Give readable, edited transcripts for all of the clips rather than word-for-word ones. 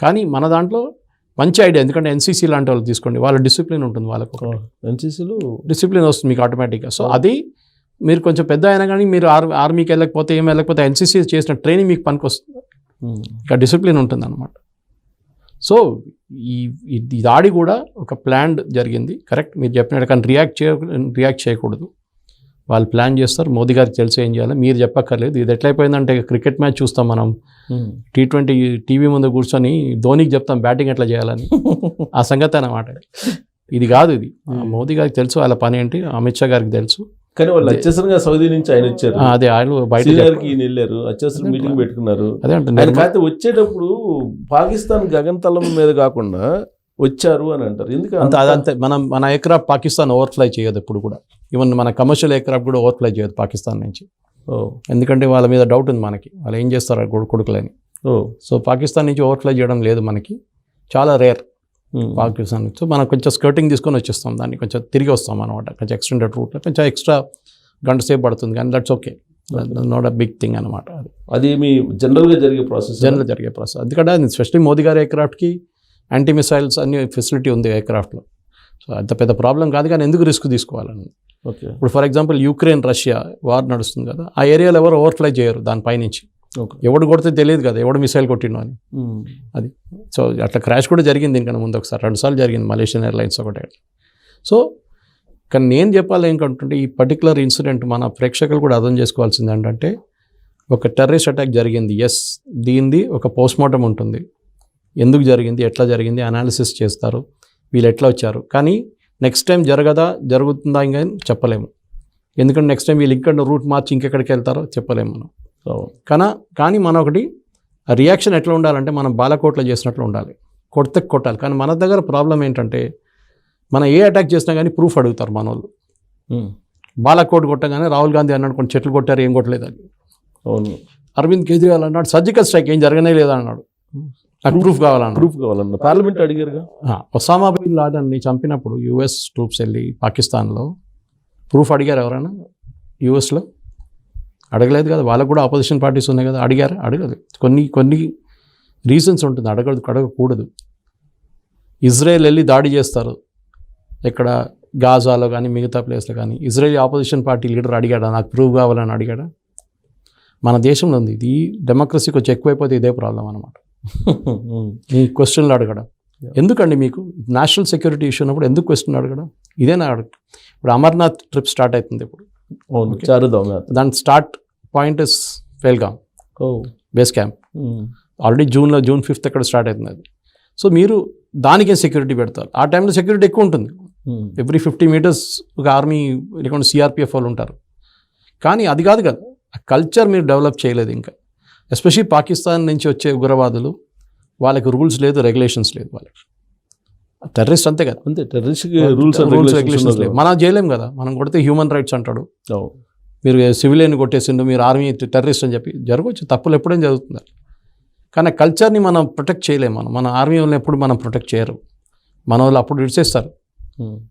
కానీ మన దాంట్లో మంచి ఐడియా, ఎందుకంటే ఎన్సీసీ లాంటి వాళ్ళు తీసుకోండి, వాళ్ళ డిసిప్లిన్ ఉంటుంది, వాళ్ళకు ఎన్సీసీలో డిసిప్లిన్ వస్తుంది మీకు ఆటోమేటిక్గా. సో అది మీరు కొంచెం పెద్ద అయినా కానీ మీరు ఆర్మీకి వెళ్ళకపోతే ఏం వెళ్ళకపోతే ఎన్సీసీ చేసిన ట్రైనింగ్ మీకు పనికి వస్తుంది, ఇంకా డిసిప్లిన్ ఉంటుంది అనమాట. సో ఈ దాడి కూడా ఒక ప్లాన్ జరిగింది, కరెక్ట్ మీరు చెప్పినట్టు. కానీ రియాక్ట్ చేయకూడదు. వాళ్ళు ప్లాన్ చేస్తారు, మోదీ గారికి తెలిసి ఏం చేయాలి మీరు చెప్పక్కర్లేదు. ఇది ఎట్లయిపోయిందంటే క్రికెట్ మ్యాచ్ చూస్తాం మనం, T20 టీవీ ముందు కూర్చొని ధోనికి చెప్తాం బ్యాటింగ్ ఎట్లా చేయాలని, ఆ సంగతి అన్నమాట. ఇది కాదు, ఇది మోదీ గారికి తెలుసు వాళ్ళ పని ఏంటి, అమిత్ షా గారికి తెలుసు. కానీ వాళ్ళు అత్యవసరంగా సౌదీ నుంచి ఆయన వచ్చారు, అదే ఆయన బయట వెళ్ళారు, అత్యవసరం మీటింగ్ పెట్టుకున్నారు. అదే అంటే వచ్చేటప్పుడు పాకిస్తాన్ గగనతలం మీద కాకుండా వచ్చారు అని అంటారు. ఎందుకంటే అదంతే, మన ఎయిర్క్రాఫ్ట్ పాకిస్తాన్ ఓవర్ఫ్లై చేయదు ఎప్పుడు కూడా. ఈవెన్ మన కమర్షియల్ ఎయిర్క్రాఫ్ట్ కూడా ఓవర్ఫ్లై చేయదు పాకిస్తాన్ నుంచి. ఎందుకంటే వాళ్ళ మీద డౌట్ ఉంది మనకి, వాళ్ళు ఏం చేస్తారు కొడుకులని. సో పాకిస్తాన్ నుంచి ఓవర్ఫ్లై చేయడం లేదు మనకి, చాలా రేర్ పాకిస్తాన్ నుంచి. సో మనం కొంచెం స్కర్టింగ్ తీసుకొని వచ్చేస్తాం, దాన్ని కొంచెం తిరిగి వస్తాం అనమాట, కొంచెం ఎక్స్టెండెడ్ రూట్లో, కొంచెం ఎక్స్ట్రా గంట సేపు పడుతుంది, కానీ that's okay, not a big thing అనమాట. అది మీ జనరల్గా జరిగే ప్రాసెస్. ఎందుకంటే స్పెషల్లీ మోదీ గారి ఎయిర్క్రాఫ్ట్కి యాంటీ మిసైల్స్ అన్ని ఫెసిలిటీ ఉంది ఎయిర్క్రాఫ్ట్లో. సో అంత పెద్ద ప్రాబ్లం కాదు, కానీ ఎందుకు రిస్క్ తీసుకోవాలని. ఓకే, ఇప్పుడు for example Ukraine Russia war నడుస్తుంది కదా, ఆ ఏరియాలో ఎవరు ఓవర్ఫ్లై చేయరు దానిపైనుంచి. ఎవడు కొడితే తెలియదు కదా ఎవడు మిసైల్ కొట్టిండో అని. అది సో అట్లా క్రాష్ కూడా జరిగింది దీనికన్నా ముందు ఒకసారి 2 సార్లు జరిగింది మలేషియన్ ఎయిర్లైన్స్ ఒకటే. సో కానీ నేను చెప్పాలి ఏంటంటే ఈ పర్టికులర్ ఇన్సిడెంట్ మన ప్రేక్షకులు కూడా అర్థం చేసుకోవాల్సింది ఏంటంటే, ఒక టెర్రరిస్ట్ అటాక్ జరిగింది, ఎస్, దీనిది ఒక పోస్ట్మార్టం ఉంటుంది, ఎందుకు జరిగింది, ఎట్లా జరిగింది అనాలిసిస్ చేస్తారు, వీళ్ళు ఎట్లా వచ్చారు. కానీ నెక్స్ట్ టైం జరుగుతుందా ఇంకా చెప్పలేము, ఎందుకంటే నెక్స్ట్ టైం వీళ్ళు ఇక్కడ రూట్ మార్చి ఇంకెక్కడికి వెళ్తారో చెప్పలేము మనం. కానీ మన ఒకటి రియాక్షన్ ఎట్లా ఉండాలంటే మనం బాలకోట్లో చేసినట్లు ఉండాలి, కొట్టాలి. కానీ మన దగ్గర ప్రాబ్లం ఏంటంటే మనం ఏ అటాక్ చేసినా కానీ ప్రూఫ్ అడుగుతారు మన వాళ్ళు. బాలకోట్ కొట్టగానే రాహుల్ గాంధీ అన్నాడు కొన్ని చెట్లు కొట్టారు, ఏం కొట్టలేదు అని. అరవింద్ కేజ్రీవాల్ అన్నాడు సర్జికల్ స్ట్రైక్ ఏం జరగనే లేదా అన్నాడు, నాకు ప్రూఫ్ కావాలన్నా. పార్లమెంట్ అడిగారుగా. ఒసామా బిన్ లాడన్ని చంపినప్పుడు యుఎస్ ట్రూప్స్ వెళ్ళి పాకిస్తాన్లో ప్రూఫ్ అడిగారు ఎవరైనా? యుఎస్లో అడగలేదు కదా, వాళ్ళకు కూడా ఆపోజిషన్ పార్టీస్ ఉన్నాయి కదా, అడగదు. కొన్ని రీజన్స్ ఉంటుంది, అడగకూడదు. ఇజ్రాయెల్ వెళ్ళి దాడి చేస్తారు ఇక్కడ గాజాలో కానీ మిగతా ప్లేస్లో కానీ, ఇజ్రాయెల్ ఆపోజిషన్ పార్టీ లీడర్ అడిగాడా నాకు ప్రూఫ్ కావాలని అడిగాడా? మన దేశంలో ఉంది ఇది, డెమోక్రసీ కొంచెం ఎక్కువైపోతే ఇదే ప్రాబ్లం అనమాట. ఈ క్వశ్చన్లు అడగడం ఎందుకండి, మీకు నేషనల్ సెక్యూరిటీ ఇష్యూ ఉన్నప్పుడు ఎందుకు క్వశ్చన్ అడగడం? ఇదేనా ఇప్పుడు అమర్నాథ్ ట్రిప్ స్టార్ట్ అవుతుంది ఇప్పుడు, దాని start point is Pahalgam base camp. Already June 5th అక్కడ స్టార్ట్ అవుతుంది అది. సో మీరు దానికే సెక్యూరిటీ పెడతారు, ఆ టైంలో సెక్యూరిటీ ఎక్కువ ఉంటుంది. ఎవ్రీ 50 meters ఒక ఆర్మీ లేకుండా సిఆర్పిఎఫ్ వాళ్ళు ఉంటారు. కానీ అది కాదు కదా, ఆ కల్చర్ మీరు డెవలప్ చేయలేదు ఇంకా. ఎస్పెషల్లీ పాకిస్తాన్ నుంచి వచ్చే ఉగ్రవాదులు, వాళ్ళకి రూల్స్ లేదు, రెగ్యులేషన్స్ లేదు. వాళ్ళకి టెర్రరిస్ట్ అంతే కదా, అంతే, టెర్రరిస్ట్ రూల్స్ రెగ్యులేషన్స్ లేదు. మనం చేయలేం కదా, మనం కొడితే హ్యూమన్ రైట్స్ అంటాడు, మీరు సివిలియన్ కొట్టేసిండు, మీరు ఆర్మీ టెర్రరిస్ట్ అని చెప్పి జరగవచ్చు, తప్పులు ఎప్పుడైనా జరుగుతుంది. కానీ కల్చర్ని మనం ప్రొటెక్ట్ చేయలేము. మన ఆర్మీ వాళ్ళని ఎప్పుడు మనం ప్రొటెక్ట్ చేయరు, మన వాళ్ళు అప్పుడు ఇడిచేస్తారు,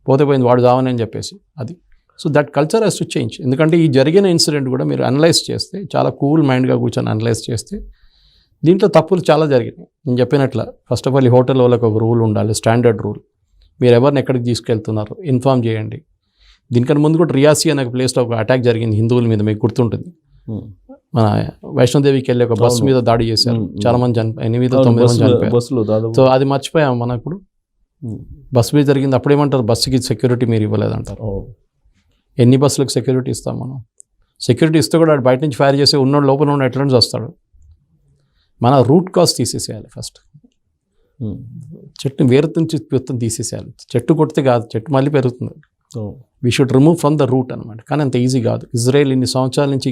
పోతే పోయింది వాడు దావని అని చెప్పేసి. అది so that culture has to change. ఎందుకంటే ఈ జరిగిన ఇన్సిడెంట్ కూడా మీరు అనలైజ్ చేస్తే, చాలా కూల్ మైండ్గా కూర్చొని అనలైజ్ చేస్తే దీంట్లో తప్పులు చాలా జరిగినాయి. నేను చెప్పినట్ల ఫస్ట్ ఆఫ్ ఆల్ ఈ హోటల్ వాళ్ళకి ఒక రూల్ ఉండాలి, స్టాండర్డ్ రూల్. మీరు ఎవరిని ఎక్కడికి తీసుకెళ్తున్నారు ఇన్ఫార్మ్ చేయండి. దీనికన్నా ముందు కూడా రియాసీ అనే ప్లేస్లో ఒక అటాక్ జరిగింది హిందువుల మీద, మీకు గుర్తుంటుంది. మన వైష్ణోదేవికి వెళ్ళి ఒక బస్సు మీద దాడి చేశారు, చాలా మంది 8-9 మంది చనిపోయారు. సో అది మర్చిపోయాం మనం. ఇప్పుడు బస్సు మీద జరిగింది, అప్పుడేమంటారు బస్సుకి సెక్యూరిటీ మీరు ఇవ్వలేదంటారు. ఎన్ని బస్సులకు సెక్యూరిటీ ఇస్తాం మనం? సెక్యూరిటీ ఇస్తే కూడా బయట నుంచి ఫైర్ చేసి ఉన్నోడు లోపల ఉన్న ఎట్లా నుంచి వస్తాడు. మన రూట్ కాజ్ తీసేసేయాలి ఫస్ట్. చెట్టుని వేరు నుంచి మొత్తం తీసేసేయాలి. చెట్టు కొడితే కాదు, చెట్టు మళ్ళీ పెరుగుతుంది. We should remove from the route అనమాట. కానీ అంత ఈజీ కాదు. ఇజ్రాయెల్ ఇన్ని సంవత్సరాల నుంచి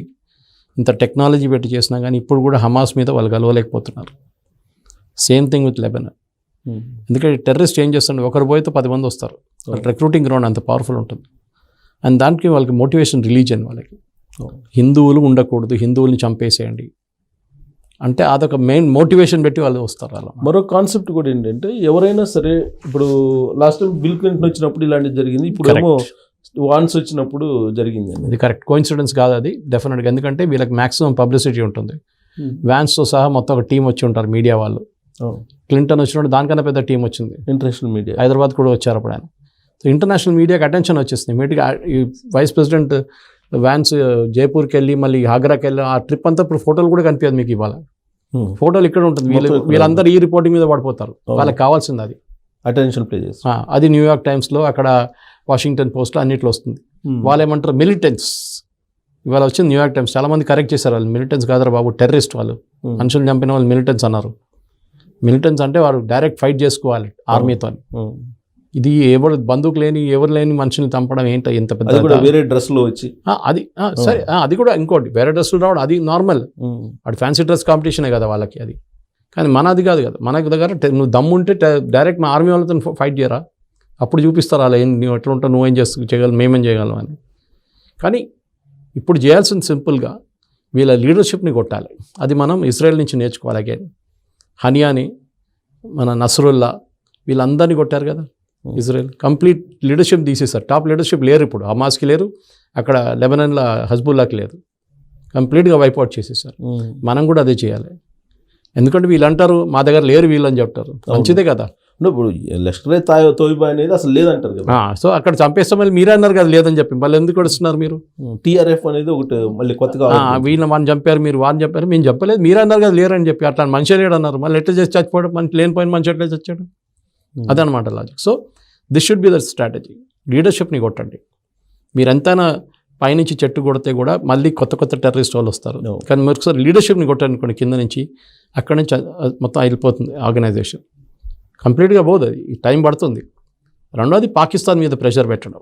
ఇంత టెక్నాలజీ పెట్టి చేసినా కానీ ఇప్పుడు కూడా హమాస్ మీద వాళ్ళు కలవలేకపోతున్నారు. Same thing with Lebanon. ఎందుకంటే టెర్రరిస్ట్ ఏం చేస్తుండే, ఒకరు పోయితే 10 మంది వస్తారు. రిక్రూటింగ్ గ్రౌండ్ అంత పవర్ఫుల్ ఉంటుంది. అండ్ దానికి వాళ్ళకి మోటివేషన్, రిలీజియన్, వాళ్ళకి హిందువులు ఉండకూడదు, హిందువుల్ని చంపేసేయండి అంటే అదొక మెయిన్ మోటివేషన్ పెట్టి వాళ్ళు వస్తారు. అలా మరో కాన్సెప్ట్ కూడా ఏంటంటే, ఎవరైనా సరే ఇప్పుడు లాస్ట్ టైం బిల్ క్లింటన్ వచ్చినప్పుడు ఇలాంటిది జరిగింది, ఇప్పుడు ఏమో వాన్స్ వచ్చినప్పుడు జరిగింది. ఇది కరెక్ట్ కోఇన్సిడెన్స్ కాదు అది, డెఫినెట్గా. ఎందుకంటే వీళ్ళకి మ్యాక్సిమం పబ్లిసిటీ ఉంటుంది. వ్యాన్స్తో సహా మొత్తం ఒక టీం వచ్చి ఉంటారు, మీడియా వాళ్ళు. క్లింటన్ వచ్చినప్పుడు దానికన్నా పెద్ద టీం వచ్చింది. ఇంటర్నేషనల్ మీడియా హైదరాబాద్ కూడా వచ్చారు అప్పుడు ఆయన. సో ఇంటర్నేషనల్ మీడియాకి అటెన్షన్ వచ్చేసింది. మీటిగా వైస్ ప్రెసిడెంట్ వ్యాన్స్ జైపూర్కి వెళ్ళి మళ్ళీ ఆగ్రాకి వెళ్ళి ఆ ట్రిప్ అంతా ఇప్పుడు ఫోటోలు కూడా కనిపించదు మీకు ఇవాళ. ఫోటోలు ఇక్కడ ఉంటుంది. వీళ్ళందరూ ఈ రిపోర్టింగ్ మీద పడిపోతారు. వాళ్ళకి కావాల్సింది అది అటెన్షన్ ప్లే చేసి. అది న్యూయార్క్ టైమ్స్లో, అక్కడ వాషింగ్టన్ పోస్ట్లో అన్నిట్లో వస్తుంది. వాళ్ళు ఏమంటారు మిలిటెంట్స్. ఇవాళ వచ్చింది న్యూయార్క్ టైమ్స్, చాలా మంది కరెక్ట్ చేశారు. వాళ్ళు మిలిటెంట్స్ కాదరా బాబు, టెర్రరిస్ట్ వాళ్ళు, మనుషులు చంపిన వాళ్ళు మిలిటెంట్స్ అన్నారు. మిలిటెంట్స్ అంటే వారు డైరెక్ట్ ఫైట్ చేసుకోవాలి ఆర్మీతో. ఇది ఎవరు బందూకు లేని ఎవరు లేని మనుషుల్ని చంపడం ఏంటో ఎంత పెద్ద. వేరే డ్రెస్లో వచ్చి అది సరే, అది కూడా ఇంకోటి వేరే డ్రెస్సులు రావడం అది నార్మల్. అది ఫ్యాన్సీ డ్రెస్ కాంపిటీషనే కదా వాళ్ళకి అది. కానీ మనది కాదు కదా. మన దగ్గర నువ్వు దమ్ముంటే డైరెక్ట్ మా ఆర్మీ వాళ్ళతో ఫైట్ చేయరా, అప్పుడు చూపిస్తారు అలా నువ్వు ఎట్లా ఉంటావు, నువ్వేం చేయగలవు, మేమేం చేయగలం అని. కానీ ఇప్పుడు చేయాల్సింది సింపుల్గా వీళ్ళ లీడర్షిప్ని కొట్టాలి. అది మనం ఇజ్రాయెల్ నుంచి నేర్చుకోవాలి. అగైన్ హనియాని, మన నస్రుల్లా, వీళ్ళందరినీ కొట్టారు కదా ఇజ్రాయెల్. కంప్లీట్ లీడర్షిప్ తీసేశారు. టాప్ లీడర్షిప్ లేరు ఇప్పుడు. హమాస్కి లేరు, అక్కడ లెబనాన్లో హజ్బుల్లాకి లేదు. కంప్లీట్గా వైప్అవుట్ చేసేసారు. మనం కూడా అదే చేయాలి. ఎందుకంటే వీళ్ళు అంటారు మా దగ్గర లేరు వీళ్ళు అని చెప్తారు. మంచిదే కదా. ఇప్పుడు లష్కరే తోయిబా అనేది అసలు లేదంటారు కదా. సో అక్కడ చంపేస్తాం మళ్ళీ మీరే అన్నారు కదా లేదని చెప్పి, మళ్ళీ ఎందుకు వస్తున్నారు మీరు? టీఆర్ఎఫ్ అనేది ఒకటి మళ్ళీ కొత్తగా వీళ్ళని వాడిని చంపారు, మీరు వాడిని చెప్పారు, మేము చెప్పలేదు, మీరే అన్నారు కదా లేరని చెప్పి. అట్లా మనిషి లేడు అన్నారు, మళ్ళీ ఎట్లా చేసి చచ్చిపోవడం, మనకి లేనిపోయిన మనిషి ఎట్లా చచ్చాడు? అదనమాట logic. So this should be the strategy. లీడర్షిప్ని కొట్టండి. మీరు ఎంతైనా పైనుంచి చెట్టు కొడితే కూడా మళ్ళీ కొత్త కొత్త టెర్రరిస్ట్ వాళ్ళు వస్తారు. కానీ మీరు ఒకసారి లీడర్షిప్ని కొట్టారనుకోండి కింద నుంచి, అక్కడి నుంచి మొత్తం అయిపోతుంది ఆర్గనైజేషన్. కంప్లీట్గా పోదు, అది టైం పడుతుంది. రెండోది పాకిస్తాన్ మీద ప్రెషర్ పెట్టడం.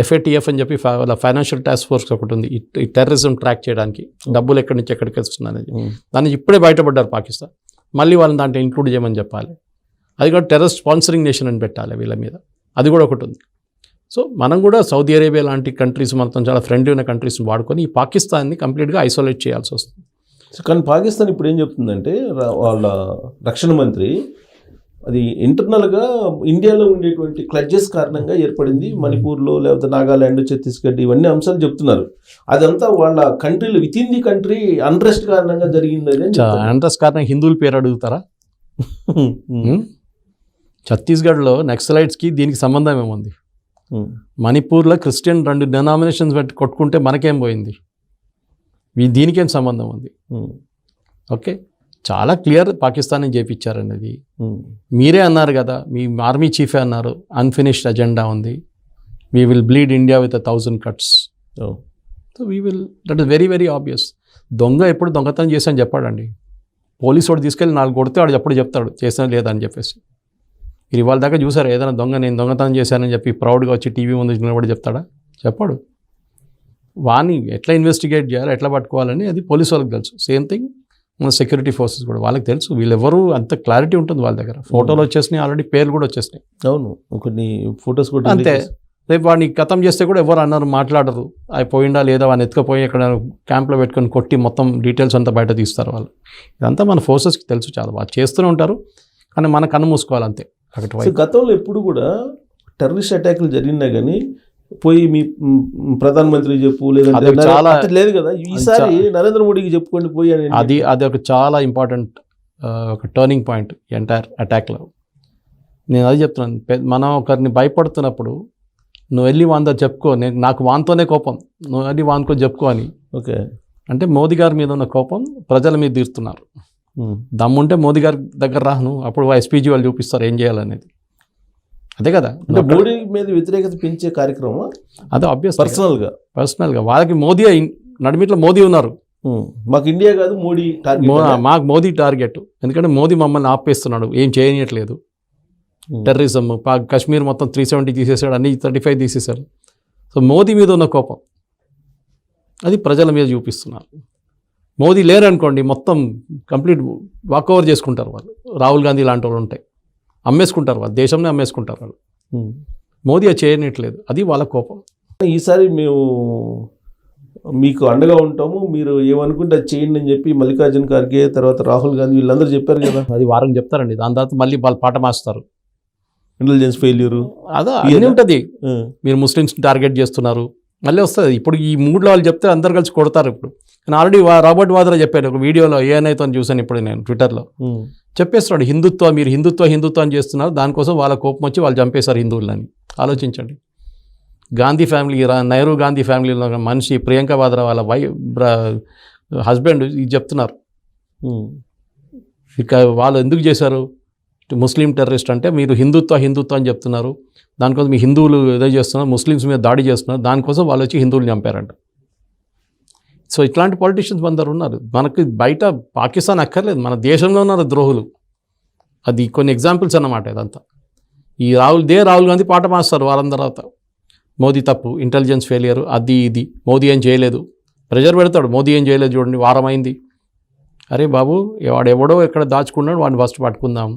FATF అని చెప్పి వాళ్ళ ఫైనాన్షియల్ టాస్క్ ఫోర్స్ ఒకటి ఉంది, ఈ టెర్రరిజం ట్రాక్ చేయడానికి డబ్బులు ఎక్కడి నుంచి ఎక్కడికి వస్తుంది అనేది. దాన్ని ఇప్పుడే బయటపడ్డారు పాకిస్తాన్. మళ్ళీ వాళ్ళని దాంట్లో ఇంక్లూడ్ చేయమని చెప్పాలి. అది కూడా టెర్రరిస్ట్ స్పాన్సరింగ్ నేషన్ అని పెట్టాలి వీళ్ళ మీద. అది కూడా ఒకటి ఉంది. సో మనం కూడా సౌదీ అరేబియా లాంటి కంట్రీస్, మనతో చాలా ఫ్రెండ్లీ ఉన్న కంట్రీస్ని వాడుకొని ఈ పాకిస్తాన్ని కంప్లీట్గా ఐసోలేట్ చేయాల్సి వస్తుంది. కానీ పాకిస్తాన్ ఇప్పుడు ఏం చెప్తుందంటే వాళ్ళ రక్షణ మంత్రి అది ఇంటర్నల్గా ఇండియాలో ఉండేటువంటి క్లడ్జెస్ కారణంగా ఏర్పడింది, మణిపూర్లో లేకపోతే నాగాల్యాండ్, ఛత్తీస్గఢ్, ఇవన్నీ అంశాలు చెప్తున్నారు. అదంతా వాళ్ళ కంట్రీలో with in the country unrest కారణంగా జరిగింది. అన్రెస్ట్ కారణంగా హిందువుల పేరు అడుగుతారా? ఛత్తీస్గఢ్లో నక్సలైట్స్కి దీనికి సంబంధం ఏముంది? మణిపూర్లో క్రిస్టియన్ 2 డినామినేషన్స్ పెట్టి కొట్టుకుంటే మనకేం పోయింది? దీనికేం సంబంధం ఉంది? ఓకే, చాలా క్లియర్ పాకిస్తాన్ని చేపించారనేది. మీరే అన్నారు కదా, మీ ఆర్మీ చీఫే అన్నారు, అన్ఫినిష్డ్ అజెండా ఉంది, we will bleed India with 1000 cuts. So we will, that is very very obvious. దొంగ ఎప్పుడు దొంగతనం చేశాను చెప్పాడండి. పోలీసు వాడు తీసుకెళ్ళి 4 కొడితే వాడు ఎప్పుడు చెప్తాడు చేసినా లేదా అని చెప్పేసి. మీరు ఇవాళ దాకా చూసారు ఏదైనా దొంగ నేను దొంగతనం చేశానని చెప్పి ప్రౌడ్గా వచ్చి టీవీ ముందు నిలబడి చెప్తాడా? చెప్పాడు. వాడిని ఎట్లా ఇన్వెస్టిగేట్ చేయాలి, ఎట్లా పట్టుకోవాలని అది పోలీసు వాళ్ళకి తెలుసు. సేమ్ థింగ్ మన సెక్యూరిటీ ఫోర్సెస్ కూడా వాళ్ళకి తెలుసు. వీళ్ళెవరు అంత క్లారిటీ ఉంటుంది వాళ్ళ దగ్గర. ఫోటోలు వచ్చేసినాయి, ఆల్రెడీ పేర్లు కూడా వచ్చేసినాయి. అవును, కొన్ని ఫొటోస్ కూడా అంతే. రేపు వాడిని ఖతం చేస్తే కూడా ఎవరు అన్నారు మాట్లాడరు. అవి పోయిందా లేదా వాడిని ఎత్తుకపోయి ఇక్కడ క్యాంప్లో పెట్టుకొని కొట్టి మొత్తం డీటెయిల్స్ అంతా బయట తీస్తారు వాళ్ళు. ఇదంతా మన ఫోర్సెస్కి తెలుసు, చాలా బాగా చేస్తూనే ఉంటారు. కానీ మన కన్ను మూసుకోవాలి అంతే. గతంలో ఎప్పుడు కూడా టెర్రరిస్ట్ అటాక్లు జరిగినా కానీ పోయి మీ ప్రధానమంత్రి చెప్పు లేదంటే చాలా లేదు కదా, ఈసారి నరేంద్ర మోడీకి చెప్పుకోండి పోయి అని. అది ఒక చాలా ఇంపార్టెంట్ ఒక టర్నింగ్ పాయింట్ ఎంటైర్ అటాక్లో. నేను అది చెప్తున్నాను, మనం ఒకరిని భయపడుతున్నప్పుడు నువ్వు వెళ్ళి వాంతో చెప్పుకో, నాకు వాంతోనే కోపం, నువ్వు వెళ్ళి వానుకొని చెప్పుకో అని. ఓకే, అంటే మోదీ గారి మీద ఉన్న కోపం ప్రజల మీద తీరుతున్నారు. దమ్ముంటే మోదీ గారి దగ్గర రాను, అప్పుడు SPG వాళ్ళు చూపిస్తారు ఏం చేయాలనేది. అదే కదా, అంటే మోడీ మీద వ్యతిరేకత పెంచే కార్యక్రమం. అదే ఆబ్వియస్, పర్సనల్గా వాళ్ళకి మోదీ నడిమిట్లో మోదీ ఉన్నారు. మాకు ఇండియా కాదు మోడీ టార్గెట్, మాకు మోదీ టార్గెట్. ఎందుకంటే మోదీ మమ్మల్ని ఆపేస్తున్నాడు, ఏం చేయనియట్లేదు. టెర్రరిజం, కాశ్మీర్ మొత్తం 370 తీసేసాడు, అన్ని 35 తీసేశాడు. సో మోదీ మీద ఉన్న కోపం అది ప్రజల మీద చూపిస్తున్నారు. మోదీ లేరనుకోండి మొత్తం కంప్లీట్ వాక్ ఓవర్ చేసుకుంటారు వాళ్ళు. రాహుల్ గాంధీ లాంటి వాళ్ళు ఉంటాయి, అమ్మేసుకుంటారు వాళ్ళు, దేశంలో అమ్మేసుకుంటారు వాళ్ళు. మోదీ అది చేయనట్లేదు, అది వాళ్ళ కోపం. ఈసారి మేము మీకు అండగా ఉంటాము, మీరు ఏమనుకుంటే అది చేయండి అని చెప్పి మల్లికార్జున ఖర్గే, తర్వాత రాహుల్ గాంధీ వీళ్ళందరూ చెప్పారు కదా. అది వారం చెప్తారండి, దాని తర్వాత మళ్ళీ వాళ్ళు పాట మాస్తారు. ఇంటెలిజెన్స్ ఫెయిల్యూరు అదే అన్నీ ఉంటుంది. మీరు ముస్లిమ్స్ని టార్గెట్ చేస్తున్నారు, మళ్ళీ వస్తుంది. ఇప్పుడు ఈ 3లో వాళ్ళు చెప్తే అందరు కలిసి కొడతారు. ఇప్పుడు నేను ఆల్రెడీ రాబర్ట్ వాద్రా చెప్పాను ఒక వీడియోలో ఏనైతే చూశాను ఇప్పుడు నేను ట్విట్టర్లో చెప్పేస్తున్నాడు మీరు హిందుత్వ అని చేస్తున్నారు, దానికోసం వాళ్ళ కోపం వచ్చి వాళ్ళు చంపేశారు హిందువులని. ఆలోచించండి. గాంధీ ఫ్యామిలీ, నెహ్రూ గాంధీ ఫ్యామిలీలో మనిషి ప్రియాంక వాద్రా వాళ్ళ హస్బెండ్ ఇది చెప్తున్నారు. ఇక వాళ్ళు ఎందుకు చేశారు, ముస్లిం టెర్రరిస్ట్ అంటే మీరు హిందుత్వ అని చెప్తున్నారు, దానికోసం మీ హిందువులు ఏదో చేస్తున్నారు, ముస్లిమ్స్ మీద దాడి చేస్తున్నారు, దానికోసం వాళ్ళు వచ్చి హిందువులు చంపారంట. సో ఇట్లాంటి పొలిటీషియన్స్ అందరు ఉన్నారు. మనకి బయట పాకిస్తాన్ అక్కర్లేదు, మన దేశంలో ఉన్నారు ద్రోహులు. అది కొన్ని ఎగ్జాంపుల్స్ అన్నమాట ఇదంతా. ఈ రాహుల్ గాంధీ పాట మాస్తారు వారం తర్వాత, మోదీ తప్పు, ఇంటెలిజెన్స్ ఫెయిలియర్, అది ఇది, మోదీ ఏం చేయలేదు, ప్రెజర్ పెడతాడు, మోదీ ఏం చేయలేదు చూడండి, వారం అయింది. అరే బాబు, వాడు ఎవడో ఎక్కడ దాచుకున్నాడు, వాడిని ఫస్ట్ పట్టుకుందాం.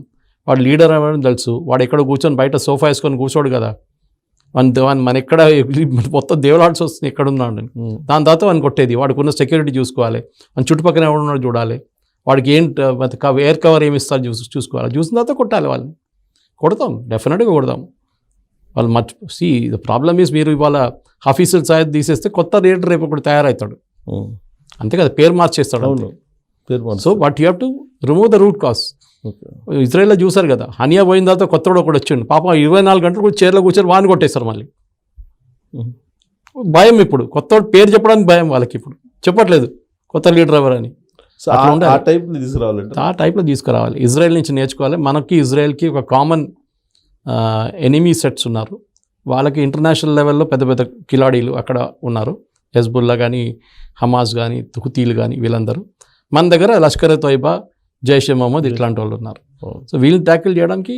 వాడు లీడర్ అవ్వడం తెలుసు, వాడు ఎక్కడ కూర్చొని బయట సోఫా వేసుకొని కూర్చోడు కదా, మన ఎక్కడ మొత్తం దేవులాడ్స్ వస్తుంది ఎక్కడున్నాడు, దాని తర్వాత వాడిని కొట్టేది. వాడికి ఉన్న సెక్యూరిటీ చూసుకోవాలి, మన చుట్టుపక్కల ఎవడున్నాడు చూడాలి, వాడికి ఏంటి ఎయిర్ కవర్ ఏమి ఇస్తారు చూసుకోవాలి, చూసిన తర్వాత కొట్టాలి. వాళ్ళని కొడతాం, డెఫినెట్గా కొడతాం. వాళ్ళు ద ప్రాబ్లమ్ ఈజ్ మీరు ఇవాళ హఫీజుల్ సయద్ తీసేస్తే కొత్త లీడర్ రేపు ఒకటి తయారవుతాడు, అంతే కదా, పేరు మార్చేస్తాడు. So but you have to remove the root cause. ఇజ్రాయెల్లో చూసారు కదా, హనియా పోయిన తర్వాత కొత్తవాడు ఒకటి వచ్చిండు, పాపం 24 గంటలు కూడా చైర్లో కూర్చొని వాడిని కొట్టేస్తారు. మళ్ళీ భయం, ఇప్పుడు కొత్తవాడు పేరు చెప్పడానికి భయం వాళ్ళకి, ఇప్పుడు చెప్పట్లేదు కొత్త లీడర్ ఎవరని. ఆ టైప్లో తీసుకురావాలి, ఇజ్రాయెల్ నుంచి నేర్చుకోవాలి. మనకి ఇజ్రాయెల్కి ఒక కామన్ ఎనిమీ సెట్స్ ఉన్నారు, వాళ్ళకి ఇంటర్నేషనల్ లెవెల్లో పెద్ద పెద్ద కిలాడీలు అక్కడ ఉన్నారు, హెజ్బుల్లా కానీ, హమాస్ కానీ, హుతీలు కానీ, వీళ్ళందరూ. మన దగ్గర లష్కర్ ఎ తోయిబా, జైషే మహమ్మద్ ఇట్లాంటి వాళ్ళు ఉన్నారు. సో వీళ్ళని ట్యాకిల్ చేయడానికి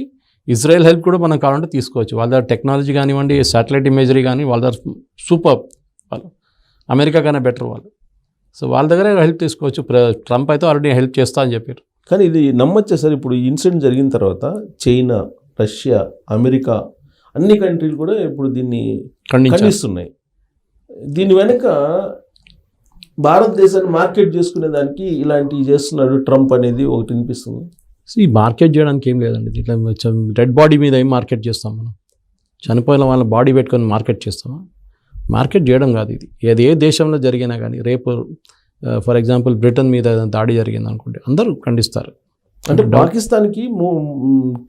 ఇజ్రాయెల్ హెల్ప్ కూడా మనం కావాలంటే తీసుకోవచ్చు. వాళ్ళ దగ్గర టెక్నాలజీ కానివ్వండి, శాటిలైట్ ఇమేజరీ కానీ, వాళ్ళ దగ్గర సూపర్, వాళ్ళు అమెరికా కన్నా బెటర్ వాళ్ళు. సో వాళ్ళ దగ్గర హెల్ప్ తీసుకోవచ్చు. ట్రంప్ అయితే ఆల్రెడీ హెల్ప్ చేస్తా అని చెప్పారు. కానీ ఇది నమ్మొచ్చా సార్? ఇప్పుడు ఈ ఇన్సిడెంట్ జరిగిన తర్వాత చైనా, రష్యా, అమెరికా అన్ని కంట్రీలు కూడా ఇప్పుడు దీన్ని ఖండిస్తున్నాయి. దీని వెనుక భారతదేశాన్ని మార్కెట్ చేసుకునే దానికి ఇలాంటివి చేస్తున్నాడు ట్రంప్ అనేది ఒకటి వినిపిస్తుంది. ఈ మార్కెట్ చేయడానికి ఏం లేదండి, ఇట్లా డెడ్ బాడీ మీద ఏం మార్కెట్ చేస్తాం మనం, చనిపోయిన వాళ్ళ బాడీ పెట్టుకొని మార్కెట్ చేస్తామా? మార్కెట్ చేయడం కాదు ఇది. ఏది ఏ దేశంలో జరిగినా కానీ, రేపు ఫర్ ఎగ్జాంపుల్ బ్రిటన్ మీద దాడి జరిగింది అనుకుంటే అందరూ ఖండిస్తారు. అంటే పాకిస్తాన్కి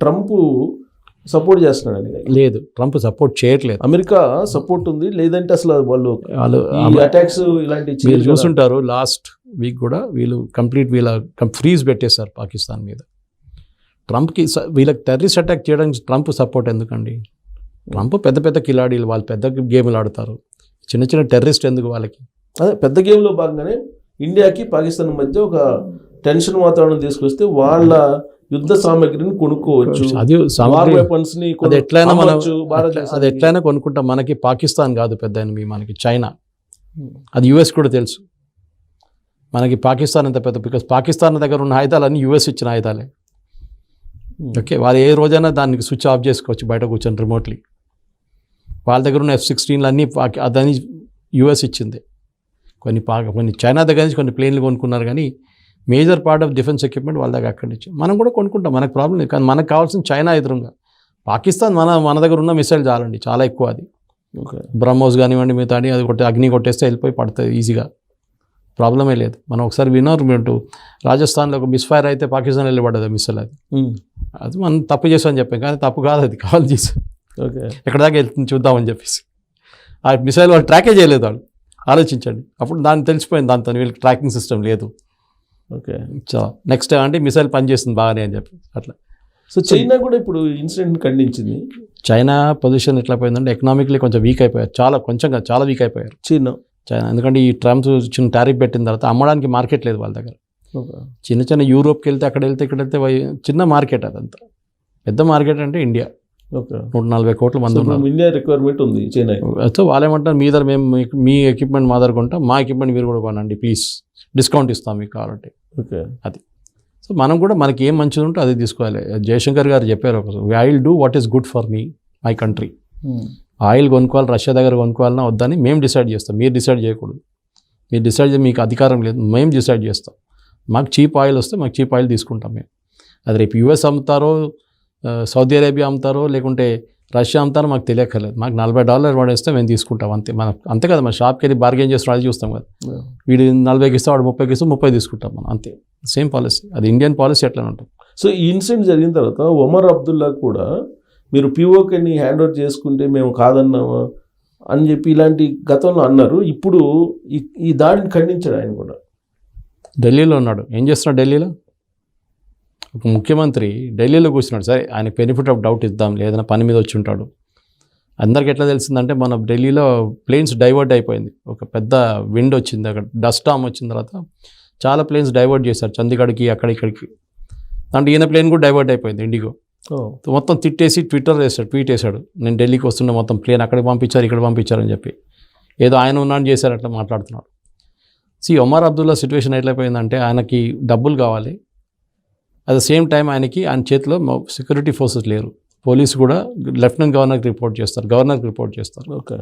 ట్రంప్ సపోర్ట్ చేస్తున్నాడు? లేదు, ట్రంప్ సపోర్ట్ చేయట్లేదు, అమెరికా సపోర్ట్ ఉంది. లేదంటే అసలు వాళ్ళు అటాక్స్ ఇలాంటి మీరు చూసుంటారు. లాస్ట్ వీక్ కూడా వీళ్ళు వీళ్ళ ఫ్రీజ్ పెట్టేశారు పాకిస్తాన్ మీద. ట్రంప్కి వీళ్ళకి టెర్రరిస్ట్ అటాక్ చేయడానికి ట్రంప్ సపోర్ట్ ఎందుకండి? ట్రంప్ పెద్ద పెద్ద కిలాడీలు, వాళ్ళు పెద్ద గేమ్లు ఆడతారు, చిన్న చిన్న టెర్రరిస్ట్ ఎందుకు వాళ్ళకి? అదే పెద్ద గేమ్లో భాగంగానే ఇండియాకి పాకిస్తాన్ మధ్య ఒక టెన్షన్ వాతావరణం తీసుకొస్తే వాళ్ళ యుద్ధ సామాగ్రిని కొనుక్కోవచ్చు, అది ఎట్లయినా కొనుక్కుంటాం. మనకి పాకిస్తాన్ కాదు పెద్ద ఎనిమి, మనకి చైనా, అది యుఎస్ కూడా తెలుసు. మనకి పాకిస్తాన్ ఎంత పెద్ద, బికాస్ పాకిస్తాన్ దగ్గర ఉన్న ఆయుధాలన్నీ యుఎస్ ఇచ్చిన ఆయుధాలే. ఓకే, వాళ్ళు ఏ రోజైనా దానికి స్విచ్ ఆఫ్ చేసుకోవచ్చు బయట కూర్చొని రిమోట్లీ. వాళ్ళ దగ్గర ఉన్న F-16 అన్నీ అదని యుఎస్ ఇచ్చింది. కొన్ని చైనా దగ్గర నుంచి కొన్ని ప్లేన్లు కొనుక్కున్నారు, కానీ major part of defence equipment వాళ్ళ దగ్గర అక్కడి నుంచి. మనం కూడా కొనుక్కుంటాం, మనకు ప్రాబ్లం లేదు. కానీ మనకు కావాల్సిన చైనా ఎదురుగా. పాకిస్తాన్ మన దగ్గర ఉన్న మిసైల్ చాలండి, చాలా ఎక్కువ. అది బ్రహ్మోస్ కానివ్వండి, మిగతా అది అగ్ని కొట్టేస్తే వెళ్ళిపోయి పడుతుంది ఈజీగా, ప్రాబ్లమే లేదు. మనం ఒకసారి విన్నారు మీరు, రాజస్థాన్లో ఒక మిస్ఫైర్ అయితే పాకిస్తాన్ వెళ్ళబడ్డది మిసైల్. అది మనం తప్పు చేసామని చెప్పాం, కానీ తప్పు కాదు, అది కావాలి చేసాం. ఓకే, ఎక్కడ దాకా వెళ్తుంది చూద్దామని చెప్పేసి ఆ మిసైల్ వాళ్ళు ట్రాకే చేయలేదు. వాళ్ళు ఆలోచించండి, అప్పుడు దాన్ని తెలిసిపోయింది, దాంతో వీళ్ళకి ట్రాకింగ్ సిస్టమ్ లేదు. ఓకే, చాలా నెక్స్ట్ అంటే మిసైల్ పనిచేస్తుంది బాగానే అని చెప్పి అట్లా. సో చైనా కూడా ఇప్పుడు ఇన్సిడెంట్ ఖండించింది. చైనా పొజిషన్ ఎట్లా పోయిందంటే ఎకనామిక్లీ కొంచెం వీక్ అయిపోయారు, చాలా వీక్ అయిపోయారు చైనా. ఎందుకంటే ఈ ట్రంప్ చిన్న టారిఫ్ పెట్టిన తర్వాత అమ్మడానికి మార్కెట్ లేదు వాళ్ళ దగ్గర. చిన్న యూరోప్కి వెళ్తే అక్కడ వెళ్తే ఇక్కడ వెళ్తే చిన్న మార్కెట్, అదంతా పెద్ద మార్కెట్ అంటే ఇండియా. 140 కోట్ల మంది ఉన్నారు. ఇండియా రిక్వైర్మెంట్ ఉంది చైనా. సో వాళ్ళు ఏమంటారు, మీ దగ్గర మేము మీ ఎక్విప్మెంట్ మా దగ్గర కొంటాం, మా ఎక్విప్మెంట్ మీరు కూడా కొనండి ప్లీజ్, డిస్కౌంట్ ఇస్తాం మీకు కావాలంటే. ఓకే, అది. సో మనం కూడా మనకి ఏం మంచిది ఉంటే అది తీసుకోవాలి. జయశంకర్ గారు చెప్పారు ఒకసారి, I will do what is good for me my country. Oil కొనుక్కోవాలి, రష్యా దగ్గర కొనుక్కోవాలన్నా వద్దని మేము డిసైడ్ చేస్తాం, మీరు డిసైడ్ చేయకూడదు. మీరు డిసైడ్ చేయ మీకు అధికారం లేదు, మేము డిసైడ్ చేస్తాం. మాకు చీప్ ఆయిల్ వస్తే మాకు చీప్ ఆయిల్ తీసుకుంటాం మేము. అది రేపు యూఎస్ అమ్ముతారో సౌదీ అరేబియా అమ్ముతారో లేకుంటే రష్యా అమ్ముతారో మాకు తెలియక్కర్లేదు, మాకు $40 పడేస్తే మేము తీసుకుంటాం అంతే. మనం అంతే కదా, మన షాప్కి వెళ్ళి బార్గెన్ చేస్తాం, అది చూస్తాం కదా. వీడు 40కి ఇస్తే వాడు 30కి ఇస్తే 30 తీసుకుంటాం మనం అంతే. సేమ్ పాలసీ, అది ఇండియన్ పాలసీ ఎట్లా ఉంటుంది. సో ఈ ఇన్సిడెంట్ జరిగిన తర్వాత ఒమర్ అబ్దుల్లా కూడా మీరు పిఓకేని హ్యాండ్ ఓవర్ చేసుకుంటే మేము కాదన్నామా అని చెప్పి ఇలాంటి గతంలో అన్నారు. ఇప్పుడు ఈ దాడిని ఖండించాడు ఆయన కూడా. ఢిల్లీలో ఉన్నాడు, ఏం చేస్తున్నాడు ఢిల్లీలో? ఒక ముఖ్యమంత్రి ఢిల్లీలో కూర్చున్నాడు. సరే ఆయనకు బెనిఫిట్ ఆఫ్ డౌట్ ఇద్దాం, లేదన్నా పని మీద వచ్చి ఉంటాడు. అందరికి ఎట్లా తెలిసిందంటే మన ఢిల్లీలో ప్లేన్స్ డైవర్ట్ అయిపోయింది, ఒక పెద్ద విండ్ వచ్చింది, అక్కడ డస్ట్ స్టార్మ్ వచ్చిన తర్వాత చాలా ప్లేన్స్ డైవర్ట్ చేశారు చండీగఢ్కి అక్కడ ఇక్కడికి. అంటే ఈయన ప్లేన్ కూడా డైవర్ట్ అయిపోయింది, ఇండిగో. మొత్తం తిట్టేసి ట్వీట్ వేశాడు, నేను ఢిల్లీకి వస్తుండే మొత్తం ప్లేన్ అక్కడికి పంపించారు ఇక్కడ పంపించారని చెప్పి ఏదో ఆయన ఉన్నాను చేశారు అట్లా మాట్లాడుతున్నాడు. ఒమర్ అబ్దుల్లా సిచ్యువేషన్ ఎట్లయిపోయిందంటే ఆయనకి డబ్బులు కావాలి, అట్ ద సేమ్ టైం ఆయన చేతిలో సెక్యూరిటీ ఫోర్సెస్ లేరు. పోలీసు కూడా లెఫ్టినెంట్ గవర్నర్కి రిపోర్ట్ చేస్తారు, గవర్నర్కి రిపోర్ట్ చేస్తారు. ఓకే,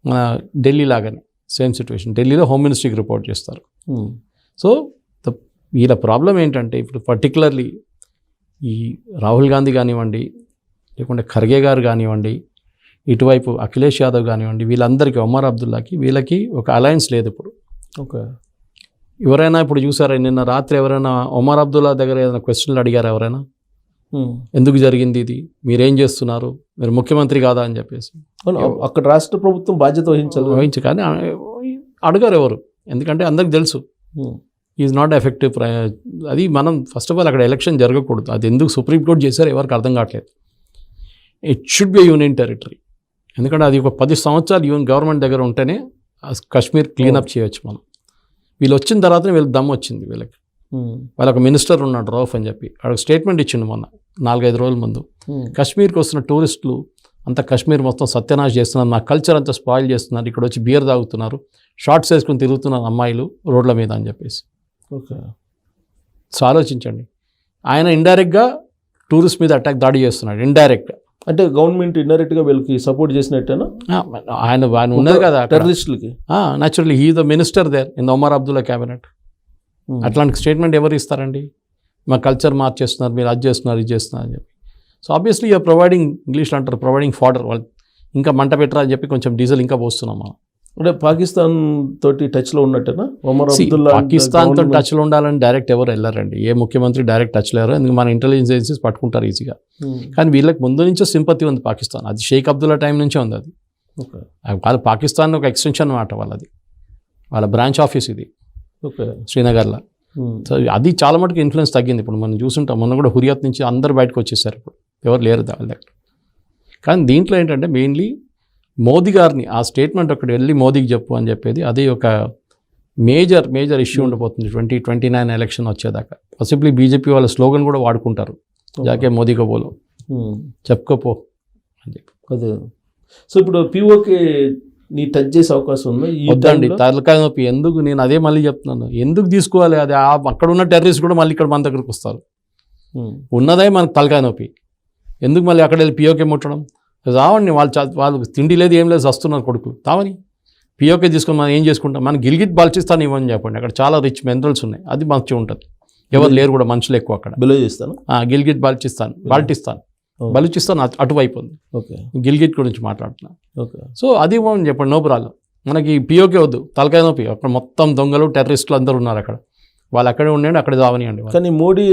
మన ఢిల్లీ లాగానే సేమ్ సిచ్యువేషన్, ఢిల్లీలో హోమ్ మినిస్ట్రీకి రిపోర్ట్ చేస్తారు. సో వీళ్ళ ప్రాబ్లం ఏంటంటే ఇప్పుడు పర్టికులర్లీ ఈ రాహుల్ గాంధీ కానివ్వండి, లేకుంటే ఖర్గే గారు కానివ్వండి, ఇటువైపు అఖిలేష్ యాదవ్ కానివ్వండి, వీళ్ళందరికీ ఒమర్ అబ్దుల్లాకి వీళ్ళకి ఒక అలయన్స్ లేదు ఇప్పుడు. ఓకే, ఎవరైనా ఇప్పుడు చూసారా నిన్న రాత్రి ఎవరైనా ఒమర్ అబ్దుల్లా దగ్గర ఏదైనా క్వశ్చన్లు అడిగారు ఎవరైనా? ఎందుకు జరిగింది ఇది, మీరేం చేస్తున్నారు, మీరు ముఖ్యమంత్రి కాదా అని చెప్పేసి. అక్కడ రాష్ట్ర ప్రభుత్వం బాధ్యత వహించాలి, కానీ అడగారు ఎవరు, ఎందుకంటే అందరికి తెలుసు ఈజ్ నాట్ ఎఫెక్టివ్. అది మనం ఫస్ట్ ఆఫ్ ఆల్ అక్కడ ఎలక్షన్ జరగకూడదు, అది ఎందుకు సుప్రీంకోర్టు చేశారు ఎవరికి అర్థం కావట్లేదు. It should be union territory, ఎందుకంటే అది ఒక 10 సంవత్సరాలు గవర్నమెంట్ దగ్గర ఉంటేనే కాశ్మీర్ క్లీనప్ చేయొచ్చు మనం. వీళ్ళు వచ్చిన తర్వాతనే వీళ్ళకి దమ్ము వచ్చింది వీళ్ళకి. వాళ్ళకి మినిస్టర్ ఉన్నాడు రౌఫ్ అని చెప్పి, వాడు స్టేట్మెంట్ ఇచ్చిండు మొన్న 4-5 రోజుల ముందు. కాశ్మీర్కి వస్తున్న టూరిస్టులు అంతా కాశ్మీర్ మొత్తం సత్యనాశ చేస్తున్నారు, నా కల్చర్ అంతా స్పాయిల్ చేస్తున్నారు, ఇక్కడ వచ్చి బియర్ తాగుతున్నారు, షార్ట్స్ వేసుకుని తిరుగుతున్నారు అమ్మాయిలు రోడ్ల మీద అని చెప్పేసి. ఓకే, సో ఆలోచించండి, ఆయన ఇండైరెక్ట్గా టూరిస్ట్ మీద దాడి చేస్తున్నాడు ఇండైరెక్ట్గా. అంటే గవర్నమెంట్ ఇండైరెక్ట్గా వీళ్ళకి సపోర్ట్ చేసినట్టేనా? ఆయన ఉన్నది కదా టెర్రరిస్టులకి. Naturally he the minister there in the Omar Abdullah cabinet. అట్లాంటి స్టేట్మెంట్ ఎవరు ఇస్తారండి? మా కల్చర్ మార్చేస్తున్నారు, మీరు అది చేస్తున్నారు ఇది చేస్తున్నారు అని చెప్పి. సో ఆబ్వియస్లీ యూఆర్ ప్రొవైడింగ్, ఇంగ్లీష్లో అంటారు ప్రొవైడింగ్ ఫాడర్, వాళ్ళు ఇంకా మంట పెట్టరా అని చెప్పి కొంచెం డీజిల్ ఇంకా పోస్తున్నాం మనం. అంటే పాకిస్తాన్ తోటి టచ్లో ఉన్నట్టేనా ఒమర్ అబ్దుల్లా? పాకిస్తాన్తో టచ్లో ఉండాలని డైరెక్ట్ ఎవరు వెళ్ళారండి, ఏ ముఖ్యమంత్రి డైరెక్ట్ టచ్ లేరు, ఎందుకు మన ఇంటెలిజెన్స్ ఏజెన్సీస్ పట్టుకుంటారు ఈజీగా. కానీ వీళ్ళకి ముందు నుంచో సింపతి ఉంది పాకిస్తాన్, అది షేక్ అబ్దుల్లా టైం నుంచే ఉంది అది. వాళ్ళు పాకిస్తాన్ ఒక ఎక్స్టెన్షన్ అన్నమాట వాళ్ళది, వాళ్ళ బ్రాంచ్ ఆఫీస్ ఇది. ఓకే, శ్రీనగర్లో. సో అది చాలా మటుకు ఇన్ఫ్లుయెన్స్ తగ్గింది. ఇప్పుడు మనం చూసుంటాం, మొన్న కూడా హురియత్ నుంచి అందరు బయటకు వచ్చేసారు, ఇప్పుడు ఎవరు లేరు వాళ్ళ దగ్గర. కానీ దీంట్లో ఏంటంటే మెయిన్లీ మోదీ గారిని ఆ స్టేట్మెంట్ ఒకటి వెళ్ళి మోదీకి చెప్పు అని చెప్పేది, అది ఒక మేజర్ ఇష్యూ ఉండిపోతుంది 2029 ఎలక్షన్ వచ్చేదాకా. పాసిబ్లీ బీజేపీ వాళ్ళ స్లోగన్ కూడా వాడుకుంటారు, జాకే మోదీకో బోలో, చెప్పుకోపో అని చెప్పి. అదే, సో ఇప్పుడు పిఓకే నీ టచ్ చేసే అవకాశం ఉందా? వద్దండి, తలకాయ నొప్పి ఎందుకు, నేను అదే మళ్ళీ చెప్తున్నాను, ఎందుకు తీసుకోవాలి అది? అక్కడ ఉన్న టెర్రరిస్ట్ కూడా మళ్ళీ ఇక్కడ మన దగ్గరకు వస్తారు, ఉన్నదే మనకు తలకాయ నొప్పి, ఎందుకు మళ్ళీ అక్కడ వెళ్ళి పిఓకే ముట్టడం? రావండి, వాళ్ళు తిండి లేదు ఏం లేదు వస్తున్నారు కొడుకులు, తావని పిఓకే తీసుకొని మనం ఏం చేసుకుంటాం? మనం గిల్గిట్ బాల్చిస్తాన్ ఇవ్వని చెప్పండి, అక్కడ చాలా రిచ్ మినరల్స్ ఉన్నాయి, అది మంచిగా ఉంటుంది, ఎవరు లేరు కూడా మనుషులు ఎక్కువ అక్కడ. బెలూచిస్తాన్, గిల్గిట్ బలూచిస్తాన్ అటువైపు ఉంది. ఓకే, గిల్గిట్ గురించి మాట్లాడుతున్నాను. ఓకే, సో అది ఇవ్వమని చెప్పండి, నో ప్రాబ్లం. మనకి పిఓకే వద్దు, తలకాయ నొప్పి, అక్కడ మొత్తం దొంగలు టెర్రరిస్టులు అందరూ ఉన్నారు అక్కడ, వాళ్ళు అక్కడే ఉండండి, అక్కడే దావనియండి. కానీ మోడీ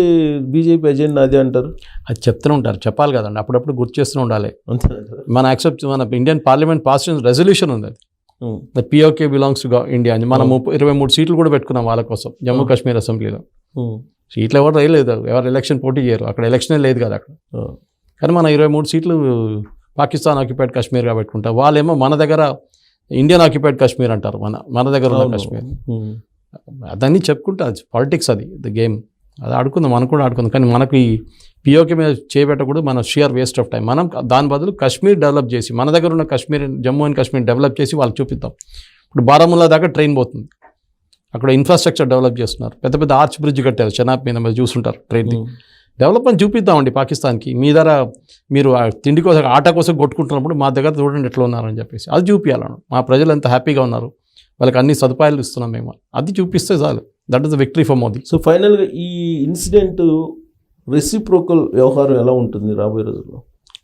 బీజేపీ ఎజెండా అదే అంటారు, అది చెప్తూనే ఉంటారు, చెప్పాలి కదండి, అప్పుడప్పుడు గుర్తు చేస్తూనే ఉండాలి. మన ఇండియన్ పార్లమెంట్ పాస్ రెజల్యూషన్ ఉంది, అది the PoK belongs to India అని. మనం 23 సీట్లు కూడా పెట్టుకున్నాం వాళ్ళ కోసం జమ్మూ కాశ్మీర్ అసెంబ్లీలో. సీట్లు ఎవరు వేయలేదు, ఎవరు ఎలక్షన్ పోటీ చేయరు, అక్కడ ఎలక్షనే లేదు కదా అక్కడ. కానీ మన 23 సీట్లు పాకిస్తాన్ ఆక్యుపైడ్ కాశ్మీర్గా పెట్టుకుంటాం, వాళ్ళేమో మన దగ్గర ఇండియన్ ఆక్యుపైడ్ కాశ్మీర్ అంటారు, మన దగ్గర ఉన్న కాశ్మీర్. అదన్నీ చెప్పుకుంటా, పాలిటిక్స్, అది ద గేమ్, అది ఆడుకుందాం, మనం కూడా ఆడుకుందాం. కానీ మనకు ఈ పిఓకే మీద చేయబెట్టకూడదు, మన షియర్ వేస్ట్ ఆఫ్ టైం. మనం దాని బదులు కాశ్మీర్ డెవలప్ చేసి, మన దగ్గర ఉన్న కాశ్మీర్, జమ్మూ అండ్ కాశ్మీర్ డెవలప్ చేసి వాళ్ళకి చూపిద్దాం. ఇప్పుడు బారాముల్లా దాకా ట్రైన్ పోతుంది, అక్కడ ఇన్ఫ్రాస్ట్రక్చర్ డెవలప్ చేస్తున్నారు, పెద్ద పెద్ద ఆర్చ్ బ్రిడ్జ్ కట్టారు, చెనాబ్ మీద మీరు చూస్తుంటారు, ట్రైన్ డెవలప్మెంట్ చూపిద్దామండి పాకిస్తాన్కి. మీ దగ్గర మీరు తిండి కోసం ఆట కోసం కొట్టుకుంటున్నప్పుడు మా దగ్గర చూడండి ఎట్లా ఉన్నారని చెప్పేసి అది చూపించాలను. మా ప్రజలు ఎంత హ్యాపీగా ఉన్నారు, వాళ్ళకి అన్ని సదుపాయాలు ఇస్తున్నాం మేము, అది చూపిస్తే చాలు. That is the victory for Modi. So ఫైనల్గా ఈ ఇన్సిడెంట్ రెసిప్రోకల్ వ్యవహారం ఎలా ఉంటుంది రాబోయే రోజుల్లో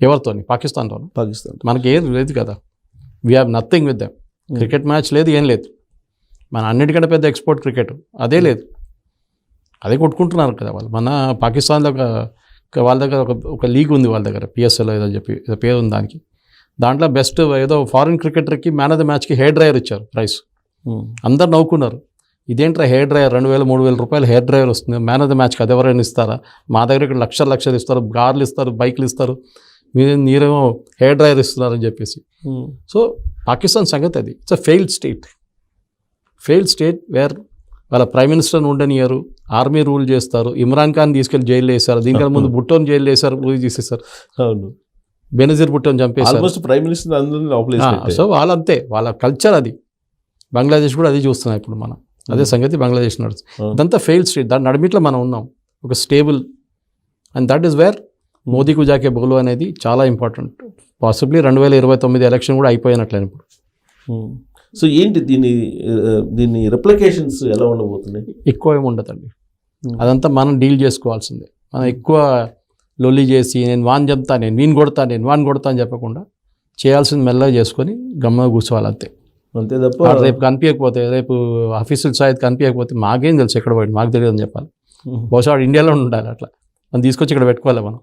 ఎవరితోని? పాకిస్తాన్తో. పాకిస్తాన్? మనకి ఏం లేదు కదా, we have nothing with them. Cricket match లేదు, ఏం లేదు. మన అన్నిటికంటే పెద్ద ఎక్స్పోర్ట్ క్రికెట్, అదే లేదు. అదే కొట్టుకుంటున్నారు కదా వాళ్ళు. మన పాకిస్తాన్లో వాళ్ళ దగ్గర ఒక లీగ్ ఉంది వాళ్ళ దగ్గర, పిఎస్ఎల్ ఏదో చెప్పి ఏదో పేరు ఉంది దానికి. దాంట్లో బెస్ట్ ఏదో ఫారిన్ క్రికెటర్కి మ్యాన్ ఆఫ్ ద మ్యాచ్కి హెయిర్ డ్రైయర్ ఇచ్చారు ప్రైజ్. అందరు నవ్వుకున్నారు, ఇదేంట్రా హెయిర్ డ్రైయర్, 2,000-3,000 రూపాయలు హెయిర్ డ్రైయర్ వస్తుంది, మ్యాన్ ఆఫ్ ద మ్యాచ్కి అది ఎవరైనా ఇస్తారా? మా దగ్గర ఇక్కడ లక్షలు ఇస్తారు, కార్లు ఇస్తారు, బైక్లు ఇస్తారు, మీరేమో హెయిర్ డ్రైయర్ ఇస్తున్నారని చెప్పేసి. సో పాకిస్తాన్ సంగతి అది. It's a failed state where వాళ్ళ ప్రైమ్ మినిస్టర్ని ఉండనియరు, ఆర్మీ రూల్ చేస్తారు, ఇమ్రాన్ ఖాన్ తీసుకెళ్లి జైల్లో వేశారు, దీనికన్నా ముందు భుట్టోని జైల్లో వేశారు, ఊరి తీసేశారు. అవును, బెనజీర్ భుట్టోని చంపేశారు. ప్రైమ్ మినిస్టర్ అందరినీ. సో వాళ్ళంతే, వాళ్ళ కల్చర్ అది. బంగ్లాదేశ్ కూడా అది చూస్తున్నాం ఇప్పుడు మనం, అదే సంగతి బంగ్లాదేశ్ నడుస్తుంది. ఇదంతా ఫెయిల్డ్ స్టేట్, దాని నడిమిట్లో మనం ఉన్నాం, ఒక stable. And that is where మోదీకు జాకే బోలో అనేది చాలా ఇంపార్టెంట్. పాసిబ్లీ 2029 ఎలక్షన్ కూడా అయిపోయినట్లేదు ఇప్పుడు. సో ఏంటి దీన్ని రిప్లికేషన్స్ ఎలా ఉండబోతున్నాయి? ఎక్కువ ఏమి ఉండదండి, అదంతా మనం డీల్ చేసుకోవాల్సిందే. మనం ఎక్కువ లొల్లి చేసి నేను వాన్ చెప్తా, నేను కొడతా అని చెప్పకుండా చేయాల్సింది మెల్లగా చేసుకొని గమ్ముగా కూర్చోవాలి అంతే తప్ప. రేపు కనిపించకపోతే, రేపు ఆఫీసులు సాయి కనిపించకపోతే మాకేం తెలుసు ఎక్కడ పోయింది, మాకు తెలియదు అని చెప్పాలి. బహుశా ఇండియాలో ఉండాలి, అట్లా మనం తీసుకొచ్చి ఇక్కడ పెట్టుకోవాలి మనం.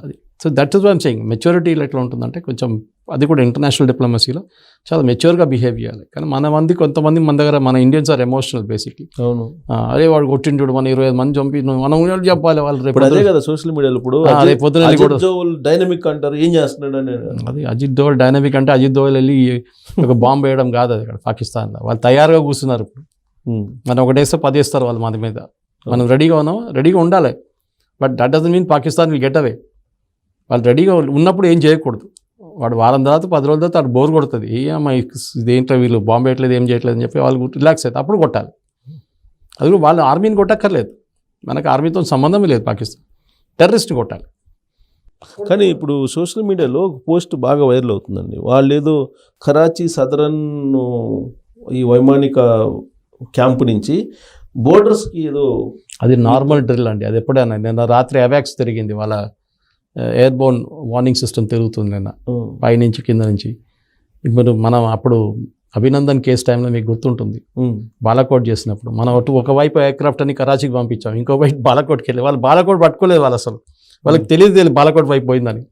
అది. So that is what I'm saying. మెచ్యూరిటీలో ఎట్లా ఉంటుందంటే కొంచెం, అది కూడా ఇంటర్నేషనల్ డిప్లొమసీలో చాలా మెచ్యూర్గా బిహేవ్ చేయాలి. కానీ కొంతమంది మన దగ్గర, మన ఇండియన్స్ ఆర్ ఎమోషనల్ బేసిక్లీ. అవును, అరే వాడు కొట్టిండు, మన 25 మంది చంపి మనం చెప్పాలి వాళ్ళు. రేపు అదే కదా సోషల్ మీడియాలో ఇప్పుడు డైనమిక్ అంటారు, ఏం చేస్తున్నాడు అని. అది అజిత్ దోవల్ డైనమిక్ అంటే అజిత్ దోవల్ వెళ్ళి ఒక బాంబు వేయడం కాదు అది. ఇక్కడ పాకిస్తాన్లో వాళ్ళు తయారుగా కూర్చున్నారు ఇప్పుడు. మనం ఒకటేస్తే 10 వేస్తారు వాళ్ళు మన మీద. మనం రెడీగా ఉండాలి. But that doesn't mean Pakistan will get away. వాళ్ళు రెడీగా ఉన్నప్పుడు ఏం చేయకూడదు. వాడు వారం తర్వాత 10 రోజుల తర్వాత వాడు బోర్ కొడుతుంది, ఏమో ఇదేంటో వీళ్ళు బాంబు వేయట్లేదు, ఏం చేయట్లేదు అని చెప్పి వాళ్ళు రిలాక్స్ అవుతారు, అప్పుడు కొట్టాలి. అది కూడా వాళ్ళు ఆర్మీని కొట్టక్కర్లేదు, మనకు ఆర్మీతో సంబంధమే లేదు. పాకిస్తాన్ టెర్రరిస్ట్ని కొట్టాలి. కానీ ఇప్పుడు సోషల్ మీడియాలో ఒక పోస్ట్ బాగా వైరల్ అవుతుందండి. వాళ్ళు ఏదో కరాచీ సదరన్ ఈ వైమానిక క్యాంపు నుంచి బోర్డర్స్కి ఏదో, అది నార్మల్ డ్రిల్ అండి. అది ఎప్పుడైనా నిన్న రాత్రి అవాక్స్ తిరిగింది, వాళ్ళ ఎయిర్ బోర్న్ వార్నింగ్ సిస్టమ్ తిరుగుతుంది నిన్న, పైనుంచి కింద నుంచి. ఇప్పుడు మనం అప్పుడు అభినందన్ కేసు టైంలో మీకు గుర్తుంటుంది, బాలాకోట్ చేసినప్పుడు మనం ఒకవైపు ఎయిర్క్రాఫ్ట్ అని కరాచీకి పంపించాం, ఇంకో వైపు బాలాకోట్కి వెళ్ళి వాళ్ళు బాలాకోట్ పట్టుకోలేదు. వాళ్ళు అసలు వాళ్ళకి తెలియదు బాలాకోట్ వైపు పోయిందని.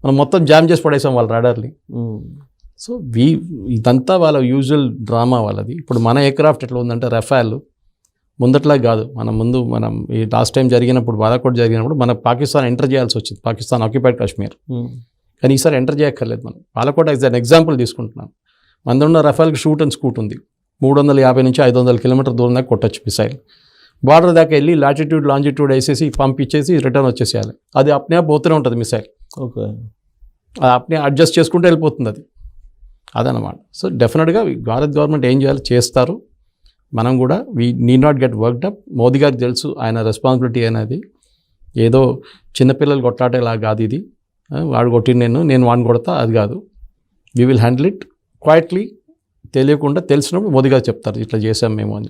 మనం మొత్తం జామ్ చేసి పడేసాం వాళ్ళ రాడార్ని. సో ఇదంతా వాళ్ళ యూజువల్ డ్రామా వాళ్ళది. ఇప్పుడు మన ఎయిర్క్రాఫ్ట్ ఎట్లా ఉందంటే రఫాల్ ముందట్లా కాదు. మనం ఈ లాస్ట్ టైం జరిగినప్పుడు, బాలాకోట్ జరిగినప్పుడు మన పాకిస్తాన్ ఎంటర్ చేయాల్సి వచ్చింది, పాకిస్తాన్ ఆక్యుపైడ్ కాశ్మీర్. కానీ ఈసారి ఎంటర్ చేయక్కర్లేదు. మనం బాలాకోట్ యాజ్ అన్ ఎగ్జాంపుల్ తీసుకుంటున్నాం. మన ఉన్న రఫాల్కి షూట్ అండ్ స్కూట్ ఉంది, 350 నుంచి 500 కిలోమీటర్ దూరం దాకా కొట్టచ్చు మిసైల్. బార్డర్ దాకా వెళ్ళి లాటిట్యూడ్ లాంజిట్యూడ్ వేసేసి పంపించేసి రిటర్న్ వచ్చేసేయాలి. అది అప్నే పోతూనే ఉంటుంది మిసైల్. ఓకే, అది అప్నే అడ్జస్ట్ చేసుకుంటూ వెళ్ళిపోతుంది అది. అదనమాట. సో డెఫినెట్గా భారత్ గవర్నమెంట్ ఏం చేయాలి చేస్తారు. మనం కూడా we need not get worked up. Modi గారికి తెలుసు ఆయన రెస్పాన్సిబిలిటీ అనేది. ఏదో చిన్నపిల్లలు కొట్లాటేలా కాదు ఇది. వాడు కొట్టి నేను వాడిని కొడతా అది కాదు. We will handle it quietly. తెలియకుండా తెలిసినప్పుడు మోదీ గారు చెప్తారు ఇట్లా చేసాం మేము అని.